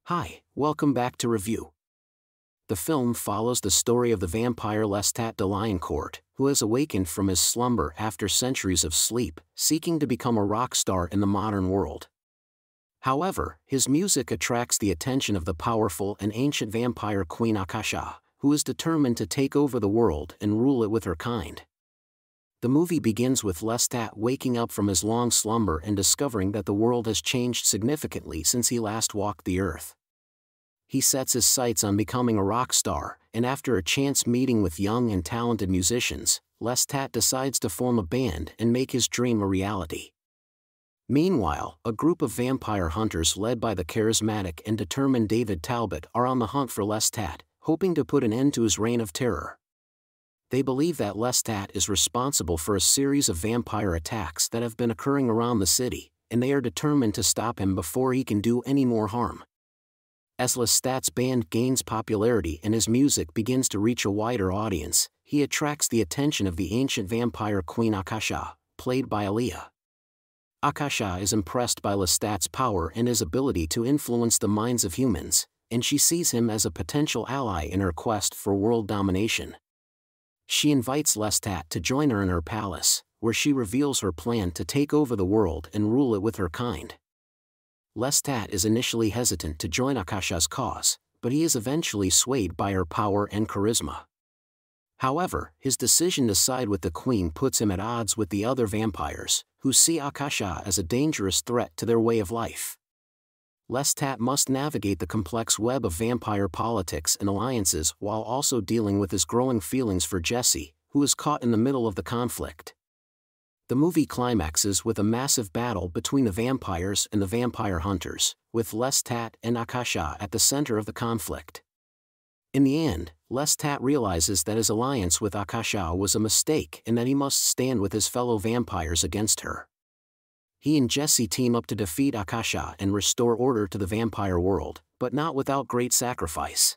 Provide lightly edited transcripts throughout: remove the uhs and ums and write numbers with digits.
Hi, welcome back to Review. The film follows the story of the vampire Lestat de Lioncourt, who has awakened from his slumber after centuries of sleep, seeking to become a rock star in the modern world. However, his music attracts the attention of the powerful and ancient vampire Queen Akasha, who is determined to take over the world and rule it with her kind. The movie begins with Lestat waking up from his long slumber and discovering that the world has changed significantly since he last walked the earth. He sets his sights on becoming a rock star, and after a chance meeting with young and talented musicians, Lestat decides to form a band and make his dream a reality. Meanwhile, a group of vampire hunters led by the charismatic and determined David Talbot are on the hunt for Lestat, hoping to put an end to his reign of terror. They believe that Lestat is responsible for a series of vampire attacks that have been occurring around the city, and they are determined to stop him before he can do any more harm. As Lestat's band gains popularity and his music begins to reach a wider audience, he attracts the attention of the ancient vampire Queen Akasha, played by Aaliyah. Akasha is impressed by Lestat's power and his ability to influence the minds of humans, and she sees him as a potential ally in her quest for world domination. She invites Lestat to join her in her palace, where she reveals her plan to take over the world and rule it with her kind. Lestat is initially hesitant to join Akasha's cause, but he is eventually swayed by her power and charisma. However, his decision to side with the queen puts him at odds with the other vampires, who see Akasha as a dangerous threat to their way of life. Lestat must navigate the complex web of vampire politics and alliances while also dealing with his growing feelings for Jessie, who is caught in the middle of the conflict. The movie climaxes with a massive battle between the vampires and the vampire hunters, with Lestat and Akasha at the center of the conflict. In the end, Lestat realizes that his alliance with Akasha was a mistake and that he must stand with his fellow vampires against her. He and Jessie team up to defeat Akasha and restore order to the vampire world, but not without great sacrifice.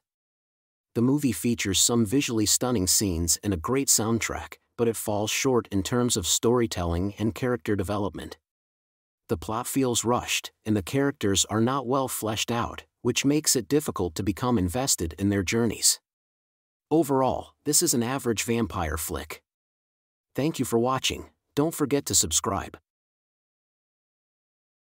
The movie features some visually stunning scenes and a great soundtrack, but it falls short in terms of storytelling and character development. The plot feels rushed, and the characters are not well fleshed out, which makes it difficult to become invested in their journeys. Overall, this is an average vampire flick. Thank you for watching. Don't forget to subscribe.